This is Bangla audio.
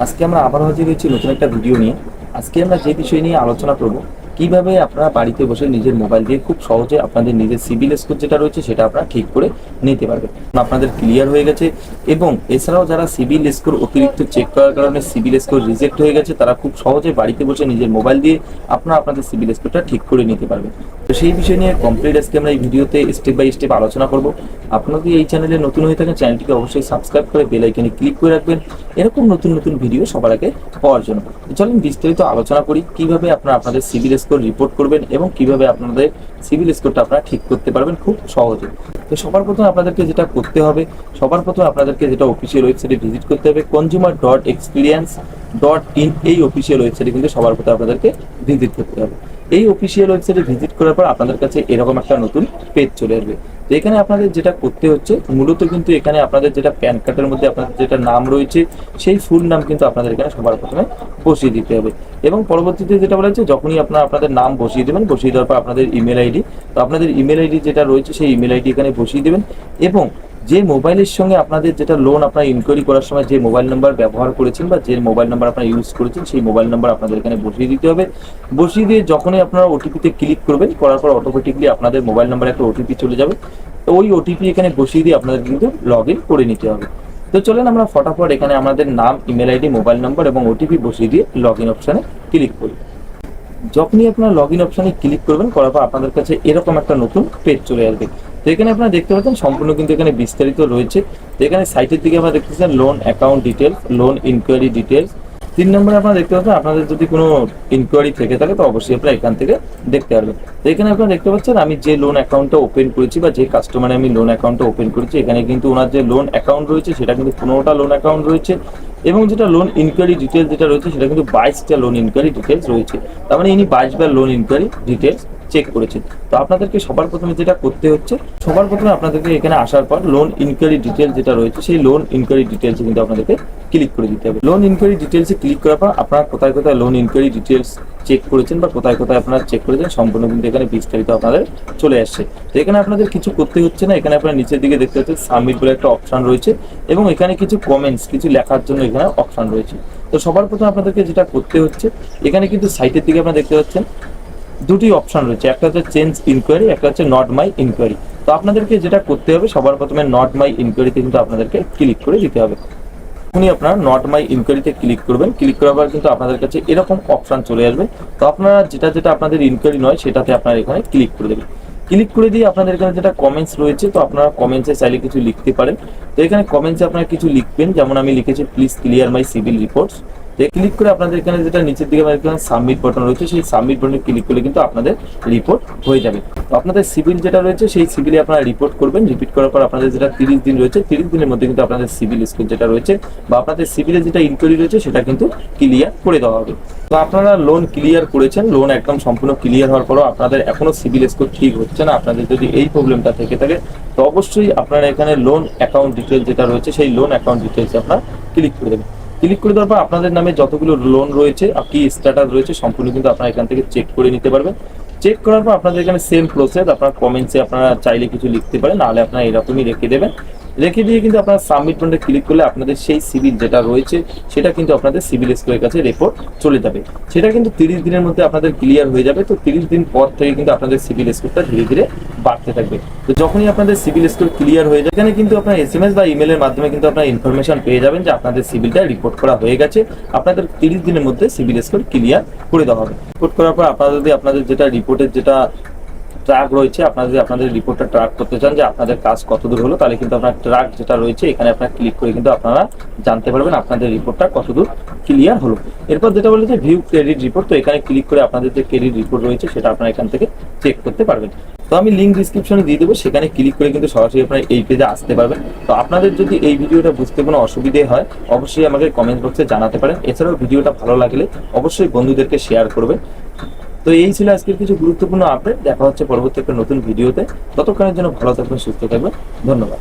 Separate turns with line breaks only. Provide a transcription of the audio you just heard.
আজকে আমরা আবার হাজির হয়েছি নতুন একটা ভিডিও নিয়ে। আজকে আমরা যে বিষয় নিয়ে আলোচনা করব, কিভাবে আপনারা বাড়িতে বসে নিজের মোবাইল দিয়ে খুব সহজে আপনাদের নিজের সিবিল স্কোর যেটা রয়েছে সেটা আপনারা ঠিক করে নিতে পারবেন। আপনাদের ক্লিয়ার হয়ে গেছে এবং এছাড়াও যারা সিবিল স্কোর অতিরিক্ত চেক করার কারণে সিবিল স্কোর রিজেক্ট হয়ে গেছে, তারা খুব সহজে বাড়িতে বসে নিজের মোবাইল দিয়ে আপনারা আপনাদের সিবিল স্কোরটা ঠিক করে নিতে পারবেন। তো সেই বিষয় নিয়ে কমপ্লিট আজকে আমরা এই ভিডিওতে স্টেপ বাই স্টেপ আলোচনা করব। আপনারা যদি এই চ্যানেলে নতুন হয়ে থাকেন, চ্যানেলটিকে অবশ্যই সাবস্ক্রাইব করে বেল আইকনে ক্লিক করে রাখবেন এরকম নতুন নতুন ভিডিও সবার আগে পাওয়ার জন্য। চলুন বিস্তারিত আলোচনা করি কিভাবে আপনারা আপনাদের সিবিল স্কোর রিপোর্ট করবেন এবং কিভাবে আপনাদের সিবিল স্কোরটা আপনারা ঠিক করতে পারবেন খুব সহজে। তো সবার প্রথমে আপনাদেরকে যেটা করতে হবে, আপনাদেরকে যেটা অফিসিয়াল ওয়েবসাইটে ভিজিট করতে হবে, consumer.experience.in এই অফিসিয়াল ওয়েবসাইটে কিন্তু সবার প্রথমে আপনাদেরকে ভিজিট করতে হবে। এই অফিসিয়াল ওয়েবসাইটে ভিজিট করার পর আপনাদের কাছে এরকম একটা নতুন পেজ চলে আসবে। তো এখানে আপনাদের যেটা করতে হচ্ছে মূলত কিন্তু এখানে আপনাদের যেটা প্যান কার্ডের মধ্যে আপনাদের যেটা নাম রয়েছে সেই ফুল নাম কিন্তু আপনাদের এখানে সবার প্রথমে বসিয়ে দিতে হবে এবং পরবর্তীতে যেটা বলা হচ্ছে যখনই আপনারা আপনাদের নাম বসিয়ে দেবেন, বসিয়ে দেওয়ার পর আপনাদের ইমেল আইডি, তো আপনাদের ইমেল আইডি যেটা রয়েছে সেই ইমেল আইডি এখানে বসিয়ে দেবেন এবং যে মোবাইলের সঙ্গে আপনাদের যেটা লোন আপনারা ইনকোয়ারি করার সময় যে মোবাইল নাম্বার ব্যবহার করেছেন বা যে মোবাইল নাম্বার আপনারা ইউজ করেছেন সেই মোবাইল নাম্বার আপনাদের এখানে বসিয়ে দিতে হবে। বসিয়ে দিয়ে যখনই আপনারা ওটিপিতে ক্লিক করবেন, করার পর অটোমেটিকলি আপনাদের মোবাইল নাম্বারে একটা ওটিপি চলে যাবে। তো ওই ওটিপি এখানে বসিয়ে দিয়ে আপনাদের কিন্তু লগ ইন করে নিতে হবে। তো চলেন আমরা ফটাফট এখানে আমাদের নাম, ইমেল আইডি, মোবাইল নাম্বার এবং ওটিপি বসিয়ে দিয়ে লগ ইন অপশানে ক্লিক করি। যখনই আপনারা লগ ইন অপশানে ক্লিক করবেন, করার পর আপনাদের কাছে এরকম একটা নতুন পেজ চলে আসবে। তো এখানে আপনারা দেখতে পাচ্ছেন সম্পূর্ণ কিন্তু এখানে বিস্তারিত রয়েছে। তো এখানে সাইটের দিকে আপনারা দেখতেছেন loan account details, loan inquiry details. 3 নম্বরে আপনারা দেখতে পাচ্ছেন আপনাদের যদি কোনো ইনকোয়ারি থেকে থাকে তো অবশ্যই আপনারা এখান থেকে দেখতে পারবেন। তো এখানে আপনারা দেখতে পাচ্ছেন আমি যে লোন অ্যাকাউন্টটা ওপেন করেছি বা যে কাস্টমারে আমি লোন অ্যাকাউন্টটা ওপেন করেছি, এখানে কিন্তু ওনার যে লোন অ্যাকাউন্ট রয়েছে সেটা কিন্তু 15টা লোন অ্যাকাউন্ট রয়েছে এবং যেটা লোন ইনকোয়ারি ডিটেলস যেটা রয়েছে সেটা কিন্তু 22টা লোন ইনকোয়ারি ডিটেলস রয়েছে। তার মানে ইনি 22 বার লোন ইনকোয়ারি ডিটেলস চেক করেছেন। তো আপনাদেরকে সবার প্রথমে যেটা করতে হচ্ছে, সবার প্রথমে আপনাদেরকে এখানে আসার পর লোন ইনকোয়ারি ডিটেলস যেটা রয়েছে সেই লোন ইনকোয়ারি ডিটেলসে কিন্তু আপনাদেরকে ক্লিক করে দিতে হবে। লোন ইনকোয়ারি ডিটেলসে ক্লিক করার পর আপনারা কোথায় কোথায় লোন ইনকোয়ারি ডিটেলস চেক করেছেন বা কোথায় কোথায় আপনারা চেক করেছেন সম্পূর্ণ কিন্তু এখানে বিস্তারিত আপনাদের চলে আসছে। তো এখানে আপনাদের কিছু করতে হচ্ছে না, এখানে আপনারা নিচের দিকে দেখতে পাচ্ছেন সাবমিট বলে একটা অপশন রয়েছে এবং এখানে কিছু কমেন্টস, কিছু লেখার জন্য এখানে অপশন রয়েছে। তো সবার প্রথমে আপনাদেরকে যেটা করতে হচ্ছে, এখানে কিন্তু সাইটের দিকে আপনারা দেখতে পাচ্ছেন দুটি অপশন রয়েছে, একটা হচ্ছে চেঞ্জ ইনকোয়ারি, একটা হচ্ছে নট মাই ইনকোয়ারি। তো আপনাদেরকে যেটা করতে হবে সবার প্রথমে নট মাই ইনকোয়ারিতে কিন্তু আপনাদেরকে ক্লিক করে দিতে হবে। যখনই আপনারা নট মাই ইনকোয়ারিতে ক্লিক করবেন, ক্লিক করার পর কিন্তু আপনাদের কাছে এরকম অপশন চলে আসবে। তো আপনারা যেটা যেটা আপনাদের ইনকোয়ারি নয় সেটাতে আপনারা এখানে ক্লিক করে দেবেন। ক্লিক করে দিয়ে আপনাদের এখানে যেটা কমেন্টস রয়েছে, তো আপনারা কমেন্টসে চাইলে কিছু লিখতে পারেন। তো এখানে কমেন্টসে আপনারা কিছু লিখবেন, যেমন আমি লিখেছি please clear my civil reports. Click করে আপনাদের এখানে যেটা নিচের দিকে এখানে সাবমিট বাটন রয়েছে সেই সাবমিট বাটনে ক্লিক করলে কিন্তু আপনাদের রিপোর্ট হয়ে যাবে। তো আপনাদের সিভিল যেটা রয়েছে সেই সিভিলে আপনারা রিপোর্ট করবেন। রিপিট করার পর আপনাদের যেটা 30 দিন রয়েছে, 30 দিনের মধ্যে কিন্তু আপনাদের সিভিল স্কোর যেটা রয়েছে বা আপনাদের সিভিলে যেটা ইনকোয়ারি রয়েছে সেটা কিন্তু ক্লিয়ার করে দেওয়া হবে। তো আপনারা লোন ক্লিয়ার করেছেন, লোন একদম সম্পূর্ণ ক্লিয়ার হওয়ার পরও আপনাদের এখনো সিভিল স্কোর ঠিক হচ্ছে না, আপনাদের যদি এই প্রবলেমটা থেকে থাকে তো অবশ্যই আপনারা এখানে লোন অ্যাকাউন্ট ডিটেলস যেটা রয়েছে সেই লোন অ্যাকাউন্ট ডিটেলসে আপনারা ক্লিক করে দেবেন। ক্লিক করে দেওয়ার পর আপনাদের নামে যতগুলো লোন রয়েছে কি স্ট্যাটাস রয়েছে সম্পূর্ণ কিন্তু আপনারা এখান থেকে চেক করে নিতে পারবেন। চেক করার পর আপনাদের এখানে সেম প্রসেস, আপনারা কমেন্টসে আপনারা চাইলে কিছু লিখতে পারেন, নাহলে আপনারা এরকমই রেখে দেবেন। রেখে দিয়ে কিন্তু আপনারা সাবমিট বাটনে ক্লিক করলে আপনাদের সেই সিভিল যেটা রয়েছে সেটা কিন্তু আপনাদের সিভিল স্কোরের কাছে রিপোর্ট চলে যাবে। সেটা কিন্তু 30 দিনের মধ্যে আপনাদের ক্লিয়ার হয়ে যাবে। তো 30 দিন পর থেকে কিন্তু আপনাদের সিভিল স্কোরটা ধীরে ধীরে বাড়তে থাকবে। তো যখনই আপনাদের সিভিল স্কোর ক্লিয়ার হয়ে যায়, এখানে কিন্তু আপনার এসএমএস বা ইমেলের মাধ্যমে কিন্তু আপনারা ইনফরমেশন পেয়ে যাবেন যে আপনাদের সিভিলটা রিপোর্ট করা হয়ে গেছে, আপনাদের 30 দিনের মধ্যে সিভিল স্কোর ক্লিয়ার করে দেওয়া হবে। রিপোর্ট করার পর আপনারা যদি আপনাদের যেটা রিপোর্টের যেটা ট্র্যাক রয়েছে, আপনারা যদি আপনাদের রিপোর্টটা ট্র্যাক করতে চান যে আপনাদের কাজ কতদূর হলো, তাহলে কিন্তু আপনার ট্র্যাক যেটা রয়েছে এখানে আপনারা ক্লিক করে কিন্তু আপনারা জানতে পারবেন আপনাদের রিপোর্টটা কতদূর ক্লিয়ার হলো। এরপর যেটা বলে যে ভিউ ক্রেডিট রিপোর্ট, তো এখানে ক্লিক করে আপনাদের যে ক্রেডিট রিপোর্ট রয়েছে সেটা আপনারা এখান থেকে চেক করতে পারবেন। তো আমি লিঙ্ক ডিসক্রিপশনে দিয়ে দেবো, সেখানে ক্লিক করে কিন্তু সরাসরি আপনারা এই পেজে আসতে পারবেন। তো আপনাদের যদি এই ভিডিওটা বুঝতে কোনো অসুবিধে হয় অবশ্যই আমাকে কমেন্ট বক্সে জানাতে পারেন। এছাড়াও ভিডিওটা ভালো লাগলে অবশ্যই বন্ধুদেরকে শেয়ার করবেন। তো এই ছিল আজকের কিছু গুরুত্বপূর্ণ আপডেট। দেখা হচ্ছে পরবর্তী একটা নতুন ভিডিওতে। ততক্ষণের জন্য ভালো থাকবেন, সুস্থ থাকবেন। ধন্যবাদ।